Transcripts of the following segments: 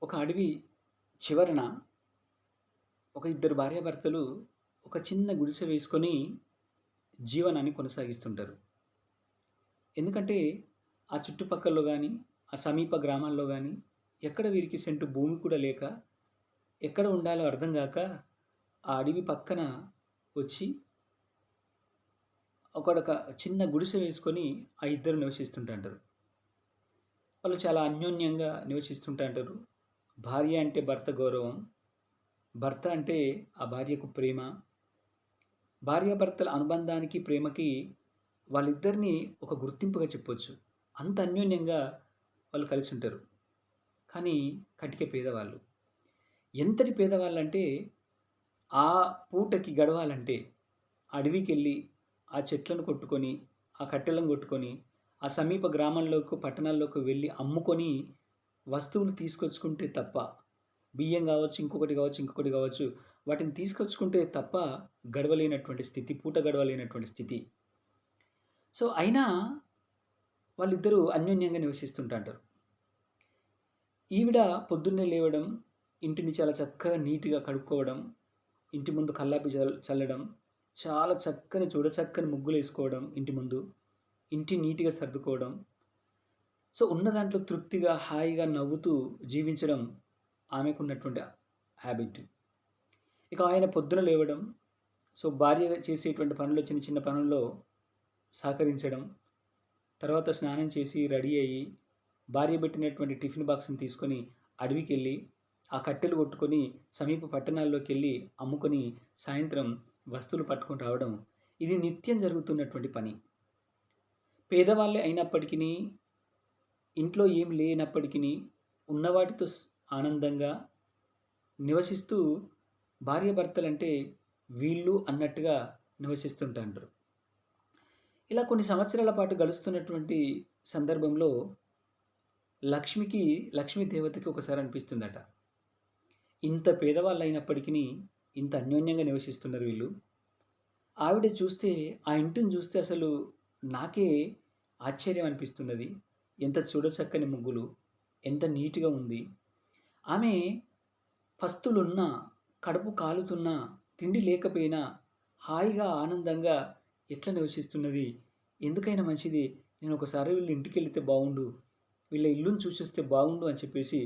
ఒక అడవి చివరన ఒక ఇద్దరు భార్యాభర్తలు ఒక చిన్న గుడిసె వేసుకొని జీవనాన్ని కొనసాగిస్తుంటారు. ఎందుకంటే ఆ చుట్టుపక్కల్లో గాని, ఆ సమీప గ్రామాల్లో గాని ఎక్కడ వీరికి సెంటు భూమి కూడా లేక, ఎక్కడ ఉండాలో అర్థం గాక ఆ అడవి పక్కన వచ్చి ఒకడొక చిన్న గుడిసె వేసుకొని ఆ ఇద్దరు నివసిస్తుంటాంటారు. వాళ్ళు చాలా అన్యోన్యంగా నివసిస్తుంటాంటారు. భార్య అంటే భర్త గౌరవం, భర్త అంటే ఆ భార్యకు ప్రేమ. భార్యాభర్తల అనుబంధానికి, ప్రేమకి వాళ్ళిద్దరిని ఒక గుర్తింపుగా చెప్పొచ్చు. అంత అన్యోన్యంగా వాళ్ళు కలిసుంటారు. కానీ కటిక పేదవాళ్ళు. ఎంతటి పేదవాళ్ళంటే, ఆ పూటకి గడవాలంటే అడవికెళ్ళి, ఆ చెట్లను కొట్టుకొని, ఆ కట్టెలను కొట్టుకొని, ఆ సమీప గ్రామంలోకి, పట్టణాల్లోకి వెళ్ళి అమ్ముకొని వస్తువులు తీసుకొచ్చుకుంటే తప్ప, బియ్యం గావచ్చు, ఇంకొకటి గావచ్చు, ఇంకొకటి గావచ్చు, వాటిని తీసుకొచ్చుకుంటే తప్ప గడవలేనటువంటి స్థితి, పూట గడవలేనటువంటి స్థితి. సో, అయినా వాళ్ళిద్దరూ అన్యోన్యంగా నివసిస్తుంటాంటారు. ఈవిడ పొద్దున్నే లేవడం, ఇంటిని చాలా చక్కగా నీట్‌గా కడుక్కోవడం, ఇంటి ముందు కల్లాపి చల్లడం, చాలా చక్కని చూడచక్కని ముగ్గులేసుకోవడం ఇంటి ముందు, ఇంటి నీట్‌గా సర్దుకోవడం. సో, ఉన్న దాంట్లో తృప్తిగా, హాయిగా నవ్వుతూ జీవించడం ఆమెకున్నటువంటి హాబిట్. ఇక ఆయన పొద్దున లేవడం, సో, భార్య చేసేటువంటి పనుల్లో చిన్న చిన్న పనుల్లో సహకరించడం, తర్వాత స్నానం చేసి రెడీ అయ్యి, భార్య పెట్టినటువంటి టిఫిన్ బాక్స్‌ని తీసుకొని అడవికెళ్ళి, ఆ కట్టెలు కొట్టుకొని సమీప పట్టణాల్లోకెళ్ళి అమ్ముకొని, సాయంత్రం వస్తువులు పట్టుకొని రావడం, ఇది నిత్యం జరుగుతున్నటువంటి పని. పేదవాళ్ళే అయినప్పటికిని, ఇంట్లో ఏం లేనప్పటికిని, ఉన్నవాటితో ఆనందంగా నివసిస్తూ భార్యాభర్తలంటే వీళ్ళు అన్నట్టుగా నివసిస్తుంటాండ్రు. ఇలా కొన్ని సంవత్సరాల పాటు గడుస్తున్నటువంటి సందర్భంలో లక్ష్మికి, లక్ష్మీ దేవతకి ఒకసారి అనిపిస్తుందట. ఇంత పేదవాళ్ళయినప్పటికిని ఇంత అన్యోన్యంగా నివసిస్తున్నారు వీళ్ళు. ఆవిడ చూస్తే ఆ ఇంటిని చూస్తే అసలు నాకే ఆశ్చర్యం అనిపిస్తున్నది. ఎంత చూడచక్కని ముగ్గులు, ఎంత నీట్‌గా ఉంది. ఆమె పస్తులున్నా, కడుపు కాలుతున్నా, తిండి లేకపోయినా హాయిగా, ఆనందంగా ఎట్లా నివసిస్తున్నది? ఎందుకైనా మంచిది నేనొకసారి వీళ్ళ ఇంటికెళితే బావుండు. వీళ్ళ ఇల్లుని చూసొస్తే బాగుండు అని చెప్పేసి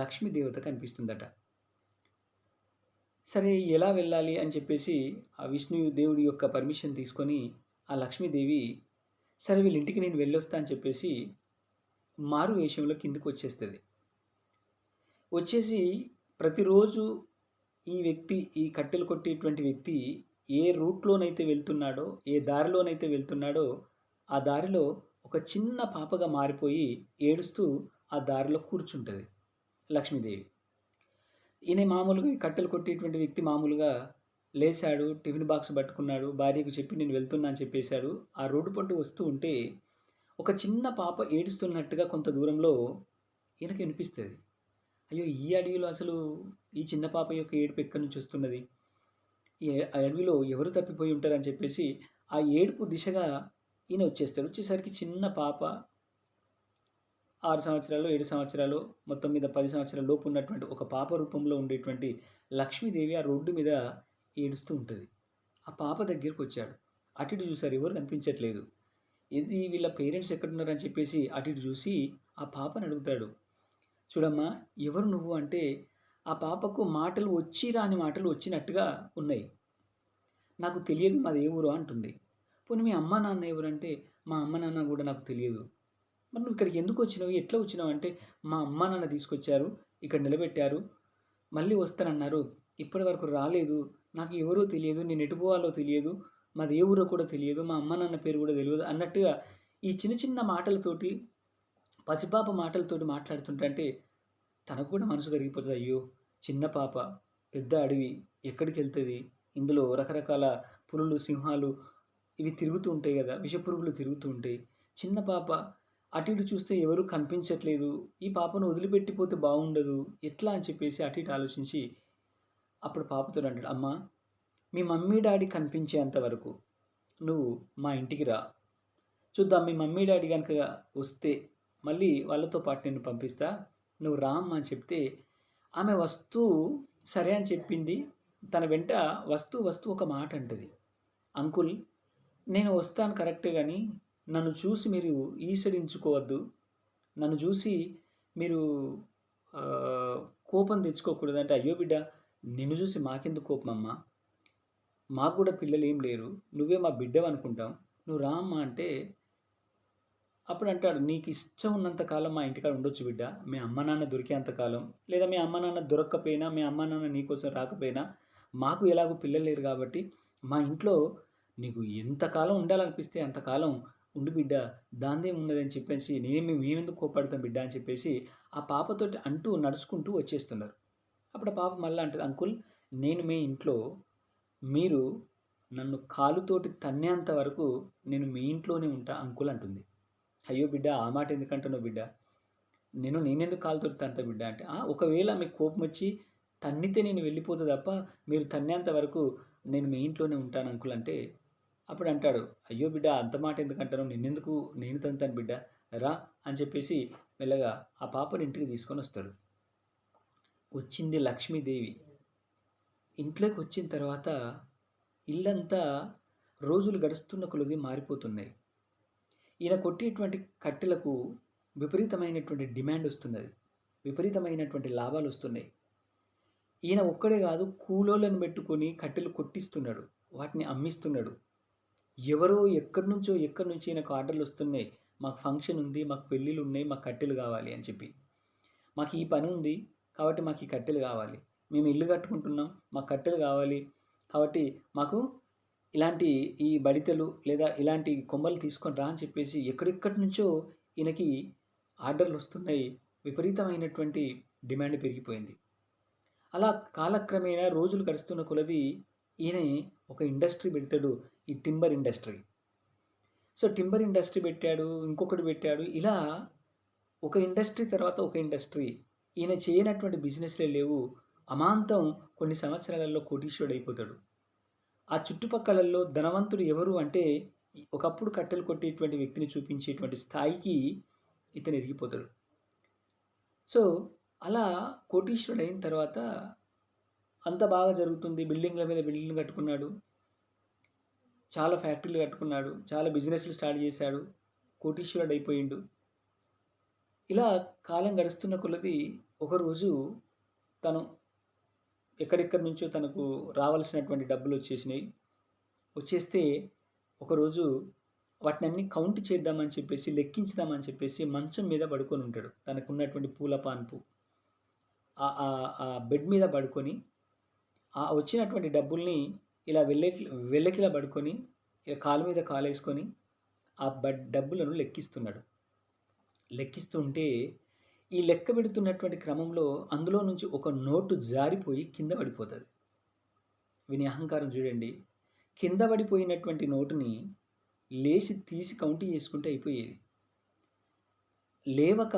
లక్ష్మీ దేవతకి అనిపిస్తుందట. సరే ఎలా వెళ్ళాలి అని చెప్పేసి ఆ విష్ణు దేవుడి యొక్క పర్మిషన్ తీసుకొని ఆ లక్ష్మీదేవి సరే వీళ్ళ ఇంటికి నేను వెళ్ళొస్తా అని చెప్పేసి మారు వేషంలో కిందకొచ్చేస్తది. వచ్చేసి ప్రతిరోజు ఈ కట్టెలు కొట్టేటువంటి వ్యక్తి ఏ రూట్‌లోనైతే వెళ్తున్నాడో, ఏ దారిలోనైతే వెళ్తున్నాడో, ఆ దారిలో ఒక చిన్న పాపగా మారిపోయి ఏడుస్తూ ఆ దారిలో కూర్చుంటది లక్ష్మీదేవి. ఈయన మామూలుగా ఈ కట్టెలు కొట్టేటువంటి వ్యక్తి మామూలుగా లేసాడు, టిఫిన్ బాక్స్ పట్టుకున్నాడు, భార్యకు చెప్పి నేను వెళ్తున్నా అని చెప్పేసాడు. ఆ రోడ్డు పొంటి వస్తూ ఉంటే, ఒక చిన్న పాప ఏడుస్తున్నట్టుగా కొంత దూరంలో ఈయనకి వినిపిస్తది. అయ్యో! ఈ అడవిలో అసలు ఈ చిన్న పాప యొక్క ఏడుపు ఎక్కడి నుంచి వస్తున్నది? ఆ అడవిలో ఎవరు తప్పిపోయి ఉంటారని చెప్పేసి, ఆ ఏడుపు దిశగా ఈయన వచ్చేస్తాడు. వచ్చేసరికి చిన్న పాప 6 సంవత్సరాలో, 7 సంవత్సరాలో, మొత్తం మీద 10 సంవత్సరాల లోపు ఉన్నటువంటి ఒక పాప రూపంలో ఉండేటువంటి లక్ష్మీదేవి ఆ రోడ్డు మీద ఏడుస్తూ ఉంటది. ఆ పాప దగ్గరికొచ్చాడు. అటు ఇటు చూసారు. ఎవరు కనిపించట్లేదు. ఇది వీళ్ళ పేరెంట్స్ ఎక్కడున్నారని చెప్పేసి అటు ఇటు చూసి ఆ పాపని అడుగుతాడు. చూడమ్మా ఎవరు నువ్వు అంటే, ఆ పాపకు మాటలు వచ్చి రాని మాటలు వచ్చినట్టుగా ఉన్నాయి. నాకు తెలియదు మాది ఏ ఊరు అంటుంది. పోనీ మీ అమ్మా, నాన్న ఎవరంటే, మా అమ్మ, నాన్న గూడా నాకు తెలియదు. మరి నువ్వు ఇక్కడికి ఎందుకొచ్చినావు? ఎట్లా వచ్చినావు? అంటే, మా అమ్మా, నాన్న తీసుకొచ్చారు. ఇక్కడ నిలబెట్టారు. మళ్ళీ వస్తానన్నారు. ఇప్పటి వరకు రాలేదు. నాకు ఎవరో తెలియదు. నేను ఎటు పోవాలో తెలియదు. మాది ఏ ఊరో కూడా తెలియదు. మా అమ్మ, నాన్న పేరు కూడా తెలవదు అన్నట్టుగా ఈ చిన్న చిన్న మాటలతోటి, పసిపాప మాటలతోటి మాట్లాడుతుంటంటే తనకు కూడా మనసు కరిగిపోతది. అయ్యో! చిన్న పాప, పెద్ద అడవి ఎక్కడికెళ్తది? ఇందులో రకరకాల పులులు, సింహాలు ఇవి తిరుగుతూ ఉంటాయి గదా! విషపురుగులు తిరుగుతూ ఉంటాయి. చిన్న పాప అటు ఇటు చూస్తే ఎవరు కనిపించట్లేదు. ఈ పాపను వదిలిపెట్టిపోతే బావుండదు. ఎట్లా అని చెప్పేసి అటు ఇటు ఆలోచించి అప్పుడు పాపతోనంటాడు, "అమ్మా! మీ మమ్మీ, డ్యాడీ కనిపించేంత వరకు నువ్వు మా ఇంటికి రా. చూద్దాం మీ మమ్మీ, డ్యాడీ గనుక వస్తే మళ్ళీ వాళ్ళతో పాటు నిన్ను పంపిస్తా. నువ్వు రా అమ్మా" అని చెప్తే ఆమె వస్తూ సరే అని చెప్పింది. తన వెంట వస్తూ ఒక మాట అంటది. అంకుల్, నేను వస్తాను కరెక్టే గానీ, నన్ను చూసి మీరు ఈసడించుకోవద్దు. నన్ను చూసి మీరు ఆహ్, కోపం తెచ్చుకోకూడదు అంటే, అయ్యో బిడ్డ! నిన్ను చూసి మాకెందుకు కోపమమ్మా? మాకు కూడా పిల్లలేం లేరు. నువ్వే మా బిడ్డవనుకుంటాం. నువ్వు రా అమ్మా అంటే, అప్పుడంటాడు, "నీకిష్టం ఉన్నంత కాలం మా ఇంటికాడ ఉండొచ్చు బిడ్డ. మీ అమ్మ, నాన్న దొరికేంత కాలం, లేదా మీ అమ్మ, నాన్న దొరక్కపోయినా, మీ అమ్మ, నాన్న నీకోసం రాకపోయినా, మాకు ఎలాగో పిల్లలు లేరు కాబట్టి, మా ఇంట్లో నీకు ఎంతకాలం ఉండాలనిపిస్తే అంతకాలం ఉండు బిడ్డ. దానిదేమున్నదని" చెప్పేసి, మేమెందుకు కోప్పడతాం బిడ్డ అని చెప్పేసి, ఆ పాపతోటి అంటూ నడుచుకుంటూ వచ్చేస్తున్నారు. అప్పుడు ఆ పాప మళ్ళా అంటది, "అంకుల్, నేను మీ ఇంట్లో మీరు నన్ను కాలుతోటి తన్నేంత వరకు నేను మీ ఇంట్లోనే ఉంటా అంకుల్" అంటుంది. అయ్యో బిడ్డ! ఆ మాట ఎందుకంటున్నావు బిడ్డ? నేనెందుకు కాలుతోటి తంతా బిడ్డ అంటే, ఒకవేళ మీకు కోపమొచ్చి తన్నితే నేను వెళ్ళిపోతా తప్ప, మీరు తన్నేంత వరకు నేను మీ ఇంట్లోనే ఉంటాను అంకుల్ అంటే, అప్పుడంటాడు, అయ్యో బిడ్డ! అంత మాట ఎందుకంటున్నావు? నేను తంతాను బిడ్డ. రా అని చెప్పేసి మెల్లగా ఆ పాపని ఇంటికి తీసుకొనొస్తాడు. వచ్చింది లక్ష్మీదేవి. ఇంట్లోకొచ్చిన తర్వాత ఇల్లంతా రోజులు గడుస్తున్న కొలది మారిపోతున్నాయి. ఈయన కొట్టేటువంటి కట్టెలకు విపరీతమైనటువంటి డిమాండొస్తున్నది. విపరీతమైనటువంటి లాభాలొస్తున్నాయి. ఈయన ఒక్కడే గాదు, కూలోళ్ళని బెట్టుకొని కట్టెలు కొట్టిస్తున్నాడు. వాటిని అమ్మిస్తున్నాడు. ఎవరో ఎక్కడి నుంచి ఈయనకు ఆర్డర్‌లొస్తున్నాయి. మాకు ఫంక్షన్ ఉంది, మాకు పెళ్ళిళ్ళున్నాయి, మాకు కట్టెలు గావాలి అని చెప్పి. మాకు ఈ పనుంది కాబట్టి మాకు ఈ కట్టెలు గావాలి. మేము ఇల్లు కట్టుకుంటున్నాం, మాకు కట్టెలు గావాలి. కాబట్టి మాకు ఇలాంటి ఈ బడితెలు లేదా ఇలాంటి కొమ్మలు తీసుకొని రా అని చెప్పేసి ఎక్కడెక్కడి నుంచో ఈయనకి ఆర్డర్‌లొస్తున్నాయి. విపరీతమైనటువంటి డిమాండ్ పెరిగిపోయింది. అలా కాలక్రమేణా రోజులు గడుస్తున్న కొలది ఈయన ఒక ఇండస్ట్రీ పెడతాడు. ఈ timber industry. So, timber industry పెట్టాడు. ఇంకొకటి పెట్టాడు. ఇలా ఒక ఇండస్ట్రీ తర్వాత ఒక ఇండస్ట్రీ. ఈయన చేయనటువంటి బిజినెస్‌లే లేవు. అమాంతం కొన్ని సంవత్సరాలలో కోటీశ్వరుడయిపోతాడు. ఆ చుట్టుపక్కలలో ధనవంతుడు ఎవరు అంటే, ఒకప్పుడు కట్టెలు కొట్టేటువంటి వ్యక్తిని చూపించేటువంటి స్థాయికి ఇతను ఎదిగిపోతాడు. సో, అలా కోటీశ్వరుడయిన తర్వాత అంతా బాగా జరుగుతుంది. బిల్డింగ్‌ల మీద బిల్డింగ్‌లు కట్టుకున్నాడు. చాలా ఫ్యాక్టరీలు కట్టుకున్నాడు. చాలా బిజినెస్‌లు స్టార్ట్ చేశాడు. కోటీశ్వరుడయిపోయిండు. ఇలా కాలం గడుస్తున్న కొలది ఒకరోజు తను ఎక్కడెక్కడి నుంచో తనకు రావాల్సినటువంటి డబ్బులొచ్చేసినాయి. వచ్చేస్తే ఒకరోజు వాటినన్నీ కౌంట్ చేద్దామని చెప్పేసి, లెక్కించుదామని చెప్పేసి మంచం మీద పడుకొనుంటాడు. తనకున్నటువంటి పూల పాన్పు. ఆ బెడ్ మీద పడుకొని, ఆ వచ్చినటువంటి డబ్బుల్ని ఇలా వెల్లకిలా పడుకొని, ఇక కాలు మీద కాలేసుకొని, ఆ డబ్బులను లెక్కిస్తున్నాడు. లెక్కిస్తూ ఉంటే, ఈ లెక్క పెడుతున్నటువంటి క్రమంలో అందులో నుంచి ఒక నోటు జారిపోయి కింద పడిపోతది. వీని అహంకారం చూడండి. కింద పడిపోయినటువంటి నోటుని లేచి తీసి కౌంట్ చేసుకుంటే అయిపోయేది. లేవక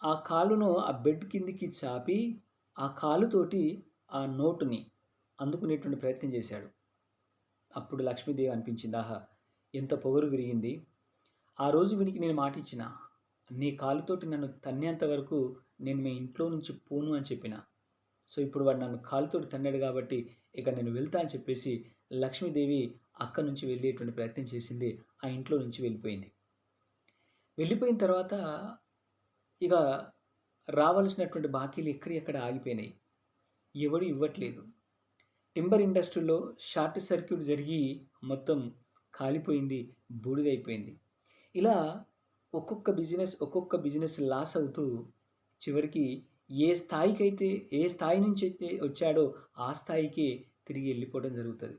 ఆ కాలును ఆ బెడ్ కిందికి చాపి, ఆ కాలుతోటి ఆ నోటుని అందుకునేటువంటి ప్రయత్నం చేశాడు. అప్పుడు లక్ష్మీదేవి అనిపించింది, ఆహా! ఎంత పొగరు విరిగింది. ఆ రోజు వీనికి నేను మాటిచ్చిన. నీ కాలుతోటి నన్ను తన్నేంత వరకు నేను మీ ఇంట్లో నుంచి పోను అని చెప్పిన. సో, ఇప్పుడు వాడు నన్ను కాలుతోటి తన్నాడు కాబట్టి ఇక నేను వెళ్తా అని చెప్పేసి లక్ష్మీదేవి అక్కడి నుంచి వెళ్ళేటువంటి ప్రయత్నం చేసింది. ఆ ఇంట్లో నుంచి వెళ్ళిపోయింది. వెళ్ళిపోయిన తర్వాత ఇక రావాల్సినటువంటి బాకీలు ఎక్కడియక్కడ ఆగిపోయినాయి. ఎవడు ఇవ్వట్లేదు. టింబర్ ఇండస్ట్రీలో షార్ట్ సర్క్యూట్ జరిగి మొత్తం కాలిపోయింది. బూడిదైపోయింది. ఇలా ఒక్కొక్క బిజినెస్ లాస్ అవుతూ చివరికి ఏ స్థాయి నుంచైతే వచ్చాడో ఆ స్థాయికే తిరిగి ఎళ్ళిపోవడం జరుగుతది.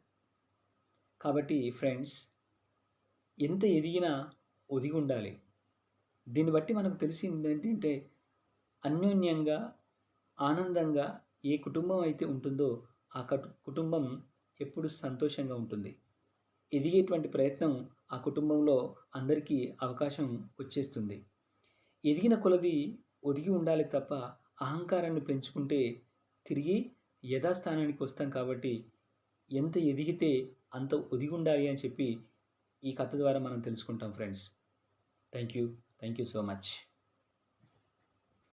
కాబట్టి ఫ్రెండ్స్, ఎంత ఎదిగినా ఒదిగుండాలి. దీన్ని బట్టి మనకు తెలిసిందేంటంటే అన్యోన్యంగా, ఆనందంగా ఏ కుటుంబం అయితే ఉంటుందో ఆ కుటుంబం ఎప్పుడు సంతోషంగా ఉంటుంది. ఎదిగేటువంటి ప్రయత్నం ఆ కుటుంబంలో అందరికీ అవకాశం వచ్చేస్తుంది. ఎదిగిన కొలది ఒదిగి ఉండాలి తప్ప అహంకారాన్ని పెంచుకుంటే తిరిగి యథాస్థానానికి వస్తాం కాబట్టి ఎంత ఎదిగితే అంత ఒదిగుండాలి అని చెప్పి ఈ కథ ద్వారా మనం తెలుసుకుంటాం friends. Thank you. Thank you so much.